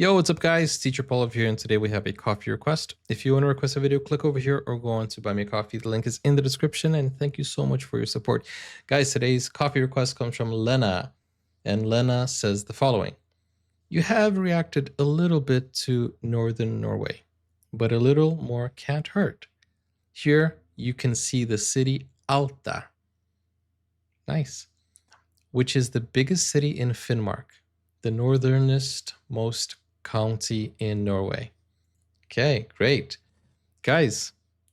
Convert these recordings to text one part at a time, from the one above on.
Yo, what's up guys? Teacher Paul here, and today we have a coffee request. If you want to request a video, click over here or go on to buy me a coffee. The link is in the description, and thank you so much for your support. Guys, today's coffee request comes from Lena, and Lena says the following. You have reacted a little bit to Northern Norway, but a little more can't hurt. Here you can see the city Alta, nice, which is the biggest city in Finnmark, the northernest most county in Norway. Okay, great. Guys,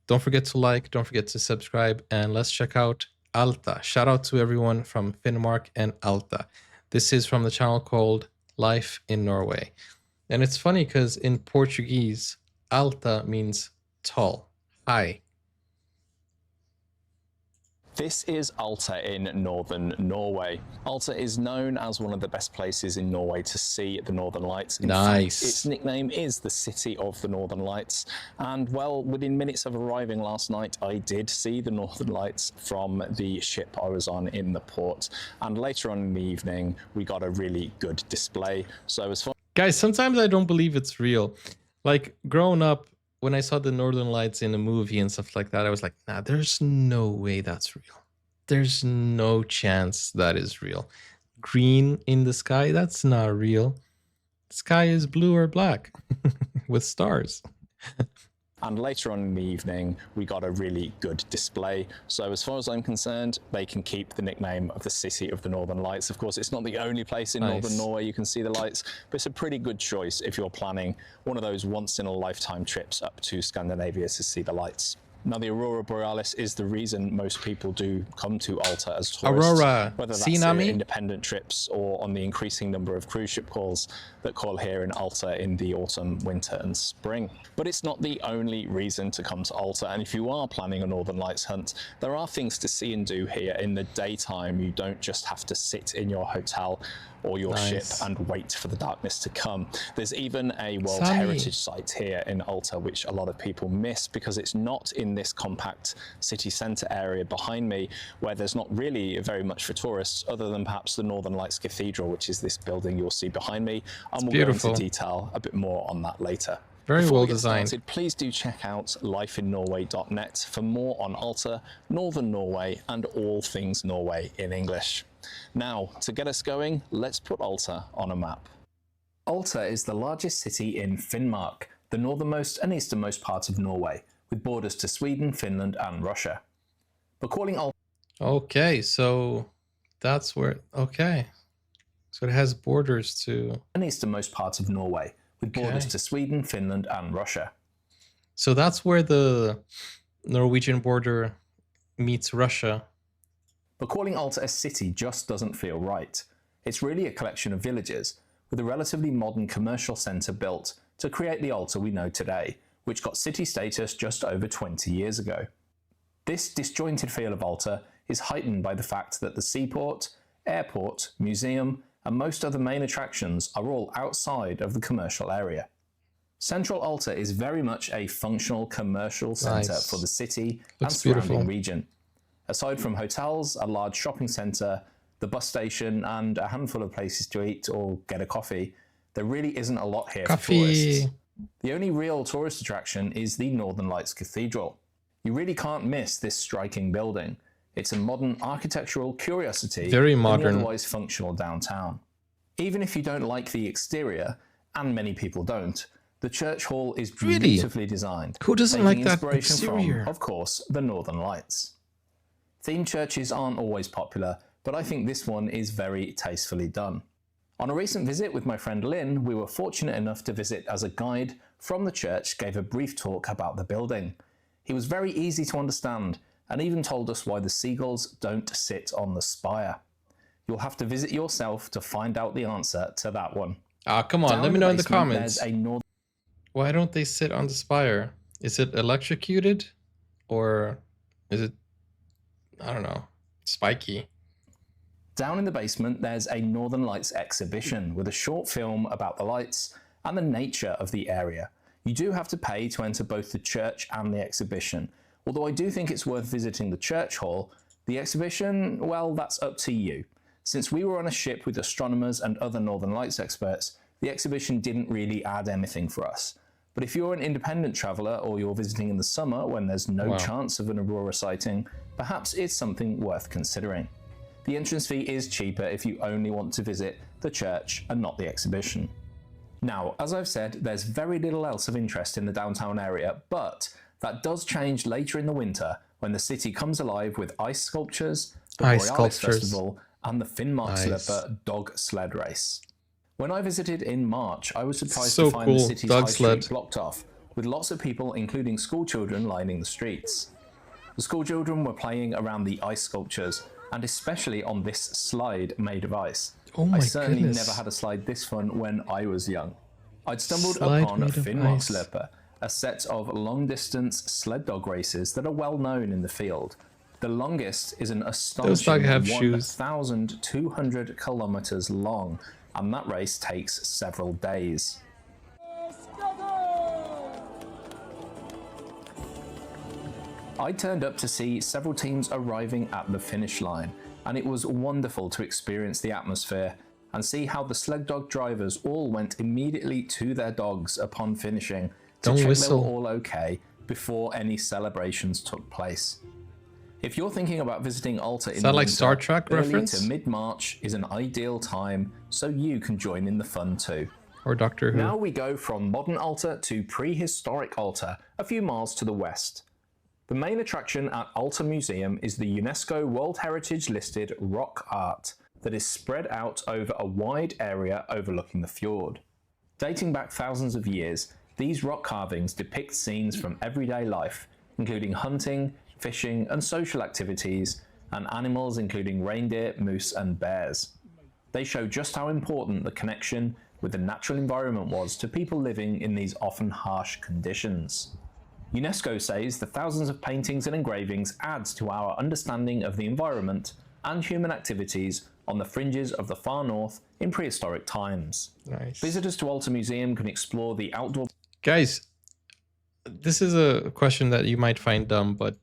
don't forget to like, don't forget to subscribe, and let's check out Alta. Shout out to everyone from Finnmark and Alta. This is from the channel called Life in Norway. And it's funny because in Portuguese, Alta means tall, high. This is Alta in northern Norway. Alta is known as one of the best places in Norway to see the Northern Lights. In Nice. fact, its nickname is the City of the Northern Lights. And well, within minutes of arriving last night, I did see the Northern Lights from the ship I was on in the port. And later on in the evening, we got a really good display. So as far Guys, sometimes I don't believe it's real. Like growing up, when I saw the Northern Lights in a movie and stuff like that, I was like, nah, there's no way that's real. There's no chance that is real. Green in the sky, that's not real. The sky is blue or black with stars. And later on in the evening, we got a really good display. So as far as I'm concerned, they can keep the nickname of the City of the Northern Lights. Of course, it's not the only place in northern Norway you can see the lights, but it's a pretty good choice if you're planning one of those once-in-a-lifetime trips up to Scandinavia to see the lights. Now, the Aurora Borealis is the reason most people do come to Alta as tourists, Aurora, whether that's independent trips or on the increasing number of cruise ship calls that call here in Alta in the autumn, winter and spring. But it's not the only reason to come to Alta, and if you are planning a Northern Lights hunt, there are things to see and do here in the daytime. You don't just have to sit in your hotel or your ship and wait for the darkness to come. There's even a World Heritage Site here in Alta, which a lot of people miss because it's not in this compact city centre area behind me, where there's not really very much for tourists other than perhaps the Northern Lights Cathedral, which is this building you'll see behind me. And we'll go into detail a bit more on that later. Very well designed. Please do check out lifeinnorway.net for more on Alta, Northern Norway, and all things Norway in English. Now, to get us going, let's put Alta on a map. Alta is the largest city in Finnmark, the northernmost and easternmost part of Norway, with borders to Sweden, Finland, and Russia. But calling Alta... Okay, so that's where... Okay. So it has borders to... An easternmost part of Norway, with borders to Sweden, Finland, and Russia. So that's where the Norwegian border meets Russia. But calling Alta a city just doesn't feel right. It's really a collection of villages, with a relatively modern commercial centre built to create the Alta we know today, which got city status just over 20 years ago. This disjointed feel of Alta is heightened by the fact that the seaport, airport, museum, and most other main attractions are all outside of the commercial area. Central Alta is very much a functional commercial centre for the city and surrounding region. Aside from hotels, a large shopping centre, the bus station, and a handful of places to eat or get a coffee, there really isn't a lot here for tourists. The only real tourist attraction is the Northern Lights Cathedral. You really can't miss this striking building. It's a modern architectural curiosity in the otherwise functional downtown. Even if you don't like the exterior, and many people don't, the church hall is beautifully designed. Who doesn't like that exterior? From, of course, the Northern Lights. Themed churches aren't always popular, but I think this one is very tastefully done. On a recent visit with my friend Lynn, we were fortunate enough to visit as a guide from the church gave a brief talk about the building. He was very easy to understand and even told us why the seagulls don't sit on the spire. You'll have to visit yourself to find out the answer to that one. Ah, come on, let me know in the comments. Why don't they sit on the spire? Is it electrocuted? Or is it, I don't know, spiky? Down in the basement, there's a Northern Lights exhibition with a short film about the lights and the nature of the area. You do have to pay to enter both the church and the exhibition. Although I do think it's worth visiting the church hall, the exhibition, well, that's up to you. Since we were on a ship with astronomers and other Northern Lights experts, the exhibition didn't really add anything for us. But if you're an independent traveller or you're visiting in the summer when there's no chance of an aurora sighting, perhaps it's something worth considering. The entrance fee is cheaper if you only want to visit the church and not the exhibition. Now, as I've said, there's very little else of interest in the downtown area, but that does change later in the winter when the city comes alive with ice sculptures, the Borealis Festival, and the Finnmarksløpet dog sled race. When I visited in March, I was surprised to find the city's high street blocked off, with lots of people, including school children, lining the streets. The school children were playing around the ice sculptures, and especially on this slide made of ice. Oh my I certainly goodness. never had a slide this fun when I was young. I'd stumbled Slide upon made of Finnmarksløpet, a set of long-distance sled dog races that are well known in the field. The longest is an astonishing 1,200 kilometers long, and that race takes several days. I turned up to see several teams arriving at the finish line, and it was wonderful to experience the atmosphere and see how the sled dog drivers all went immediately to their dogs upon finishing to check they were all okay before any celebrations took place. If you're thinking about visiting Alta in the winter, Star Trek early reference? to mid-March is an ideal time, so you can join in the fun too. Or Doctor Who. Now we go from modern Alta to prehistoric Alta, a few miles to the west. The main attraction at Alta Museum is the UNESCO World Heritage listed rock art that is spread out over a wide area overlooking the fjord. Dating back thousands of years, these rock carvings depict scenes from everyday life, including hunting, fishing and social activities, and animals including reindeer, moose and bears. They show just how important the connection with the natural environment was to people living in these often harsh conditions. UNESCO says the thousands of paintings and engravings adds to our understanding of the environment and human activities on the fringes of the far north in prehistoric times. Nice. Visitors to Alta Museum can explore the outdoor... Guys, this is a question that you might find dumb, but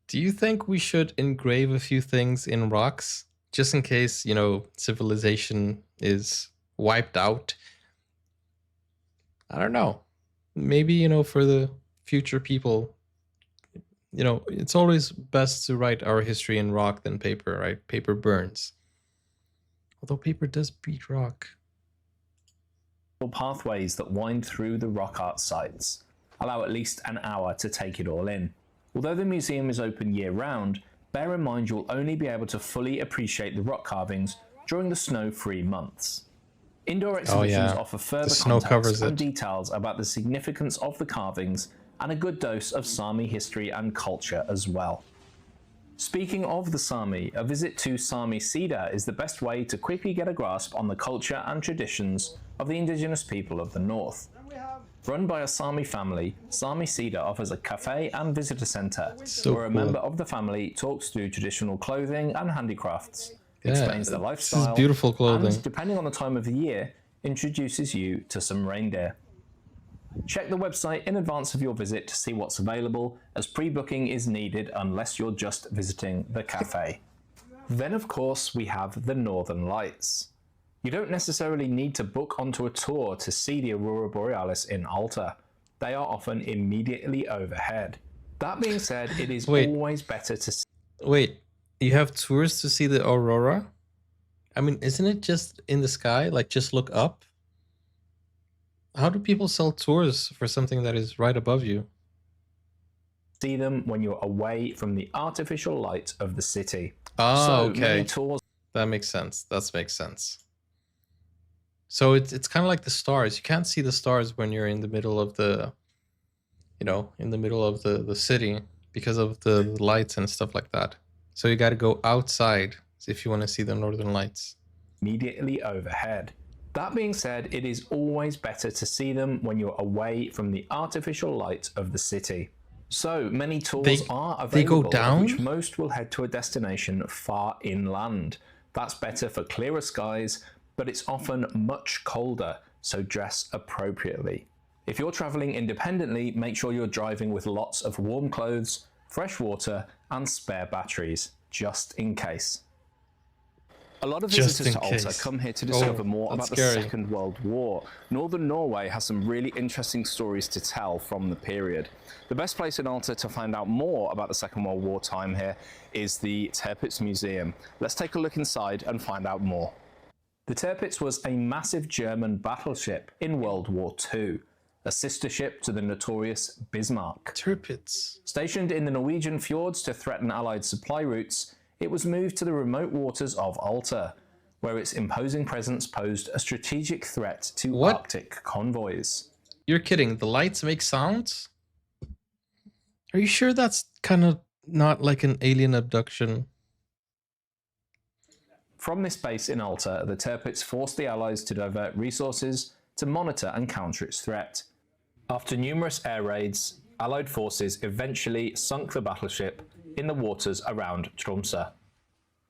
do you think we should engrave a few things in rocks just in case, you know, civilization is wiped out? I don't know. Maybe, you know, for the future people, you know, it's always best to write our history in rock than paper, right? Paper burns. Although paper does beat rock. Pathways that wind through the rock art sites allow at least an hour to take it all in. Although the museum is open year-round, bear in mind you'll only be able to fully appreciate the rock carvings during the snow-free months. Indoor exhibitions offer further context and details about the significance of the carvings and a good dose of Sami history and culture as well. Speaking of the Sami, a visit to Sami Cedar is the best way to quickly get a grasp on the culture and traditions of the indigenous people of the north. Run by a Sami family, Sami Cedar offers a cafe and visitor centre where a member of the family talks through traditional clothing and handicrafts, explains their lifestyle, beautiful clothing, and, depending on the time of the year, introduces you to some reindeer. Check the website in advance of your visit to see what's available, as pre-booking is needed unless you're just visiting the cafe. Then of course we have the Northern Lights. You don't necessarily need to book onto a tour to see the Aurora Borealis in Alta. They are often immediately overhead. That being said, it is always better to see... Wait, you have tours to see the Aurora? I mean, isn't it just in the sky? Like, just look up? How do people sell tours for something that is right above you? See them when you're away from the artificial light of the city. Oh, okay. That makes sense. That makes sense. So it's kind of like the stars. You can't see the stars when you're in the middle of the, you know, in the middle of the city because of the lights and stuff like that. So you got to go outside if you want to see the Northern Lights. Immediately overhead. That being said, it is always better to see them when you're away from the artificial light of the city. So many tours are available, they go down? which most will head to a destination far inland. That's better for clearer skies, but it's often much colder, so dress appropriately. If you're traveling independently, make sure you're driving with lots of warm clothes, fresh water, and spare batteries, just in case. A lot of Just visitors in to Alta case. come here to discover Oh, more that's about the scary. Second World War. Northern Norway has some really interesting stories to tell from the period. The best place in Alta to find out more about the Second World War time here is the Tirpitz Museum. Let's take a look inside and find out more. The Tirpitz was a massive German battleship in World War II, a sister ship to the notorious Bismarck. Tirpitz. Stationed in the Norwegian fjords to threaten Allied supply routes, it was moved to the remote waters of Alta, where its imposing presence posed a strategic threat to Arctic convoys. You're kidding. The lights make sounds? Are you sure that's kind of not like an alien abduction? From this base in Alta, the Tirpitz forced the Allies to divert resources to monitor and counter its threat. After numerous air raids, Allied forces eventually sunk the battleship in the waters around Tromsø.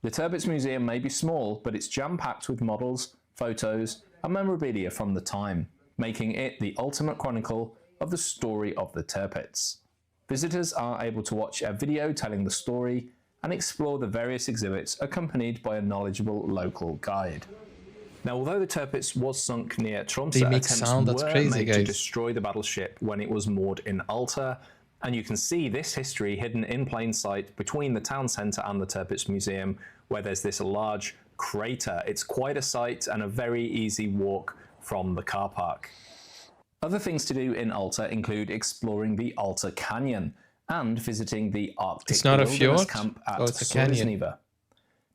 The Tirpitz Museum may be small, but it's jam-packed with models, photos, and memorabilia from the time, making it the ultimate chronicle of the story of the Tirpitz. Visitors are able to watch a video telling the story and explore the various exhibits accompanied by a knowledgeable local guide. Now, although the Tirpitz was sunk near Tromsø, attempts were made to destroy the battleship when it was moored in Alta, and you can see this history hidden in plain sight between the town centre and the Tirpitz Museum, where there's this large crater. It's quite a sight and a very easy walk from the car park. Other things to do in Alta include exploring the Alta Canyon and visiting the Arctic Wilderness Camp at Sorisniva.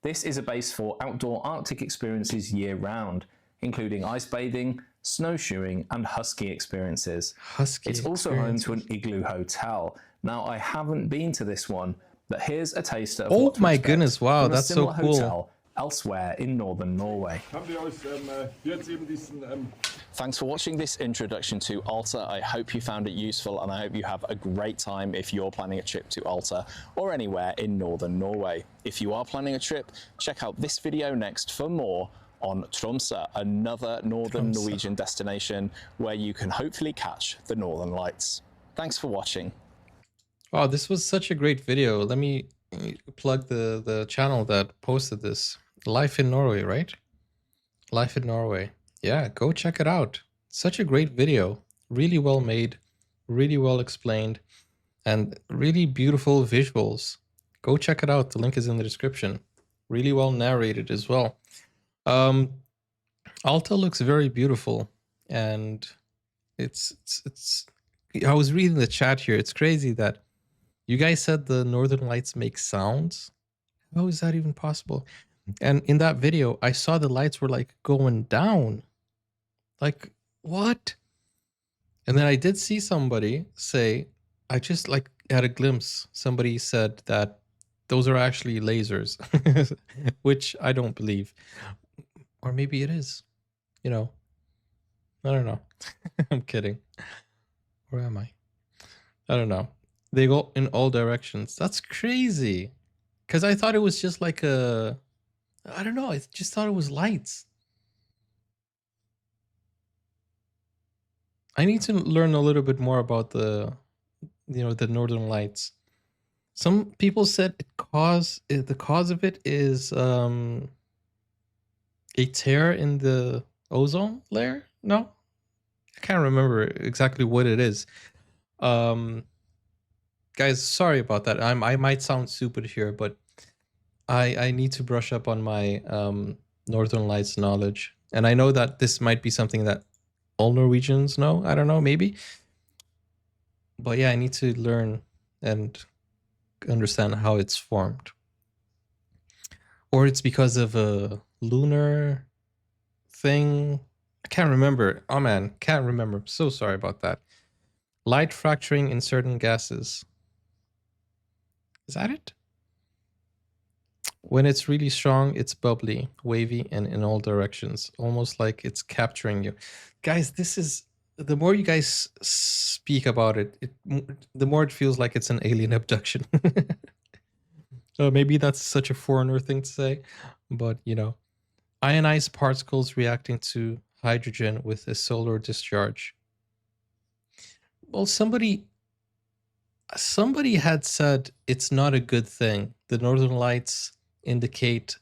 This is a base for outdoor Arctic experiences year-round, including ice bathing, snowshoeing, and husky experiences. It's also home to an igloo hotel. Now, I haven't been to this one, but here's a taster of what to expect goodness, wow, from that's a similar so cool. hotel elsewhere in northern Norway. Thanks for watching this introduction to Alta. I hope you found it useful, and I hope you have a great time if you're planning a trip to Alta or anywhere in northern Norway. If you are planning a trip, check out this video next for more on Tromsø, another northern Norwegian destination where you can hopefully catch the northern lights. Thanks for watching. Wow, this was such a great video. Let me plug the channel that posted this. Life in Norway, right? Life in Norway. Yeah, go check it out. Such a great video. Really well made, really well explained, and really beautiful visuals. Go check it out. The link is in the description. Really well narrated as well. Alta looks very beautiful, and it's I was reading the chat here. It's crazy that you guys said the northern lights make sounds. How is that even possible? And in that video, I saw the lights were like going down. Like, what? And then I did see somebody say, I just like had a glimpse. Somebody said that those are actually lasers, which I don't believe. Or maybe it is, you know, I don't know. I'm kidding. Where am I? I don't know. They go in all directions. That's crazy. Because I thought it was just like a, I don't know. I just thought it was lights. I need to learn a little bit more about the, the northern lights. Some people said the cause of it is a tear in the ozone layer. No, I can't remember exactly what it is. Guys, sorry about that. I might sound stupid here, but I need to brush up on my Northern Lights knowledge. And I know that this might be something that all Norwegians know. I don't know, maybe. But yeah, I need to learn and understand how it's formed. Or it's because of a lunar thing. I can't remember. Oh man, can't remember. I'm so sorry about that. Light fracturing in certain gases. Is that it? When it's really strong, it's bubbly, wavy, and in all directions, almost like it's capturing you. Guys, this is, the more you guys speak about it, the more it feels like it's an alien abduction. Maybe that's such a foreigner thing to say, but you know, ionized particles reacting to hydrogen with a solar discharge. Well, somebody had said it's not a good thing. The northern lights indicate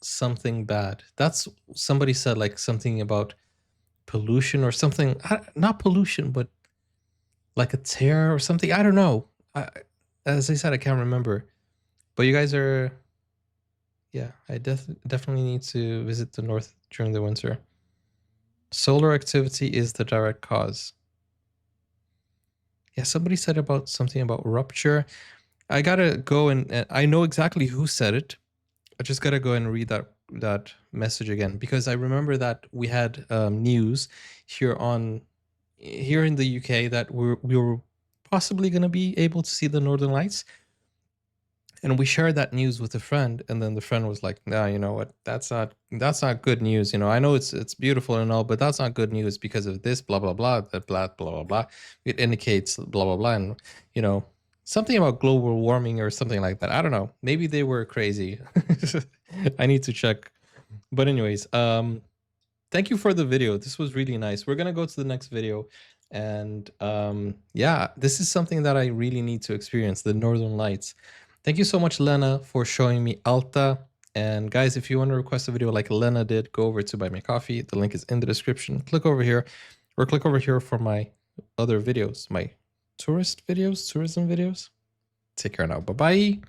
something bad. That's somebody said like something about pollution or something. Not pollution, but like a tear or something. I don't know. As I said, I can't remember. But you guys are, yeah. I definitely need to visit the north during the winter. Solar activity is the direct cause. Yeah, somebody said about something about rupture. I gotta go and I know exactly who said it. I just gotta go and read that message again, because I remember that we had news here in the UK that we were possibly gonna be able to see the Northern Lights, and we shared that news with a friend, and then the friend was like, "Nah, you know what? That's not good news. You know, I know it's beautiful and all, but that's not good news because of this blah blah blah, that blah blah blah blah. It indicates blah blah blah, and you know." Something about global warming or something like that. I don't know. Maybe they were crazy. I need to check. But anyways, thank you for the video. This was really nice. We're gonna go to the next video, and yeah, this is something that I really need to experience, the Northern Lights. Thank you so much, Lena, for showing me Alta. And guys, if you want to request a video like Lena did, go over to Buy Me Coffee. The link is in the description. Click over here, or click over here for my other videos, my tourism videos. Take care now. Bye bye.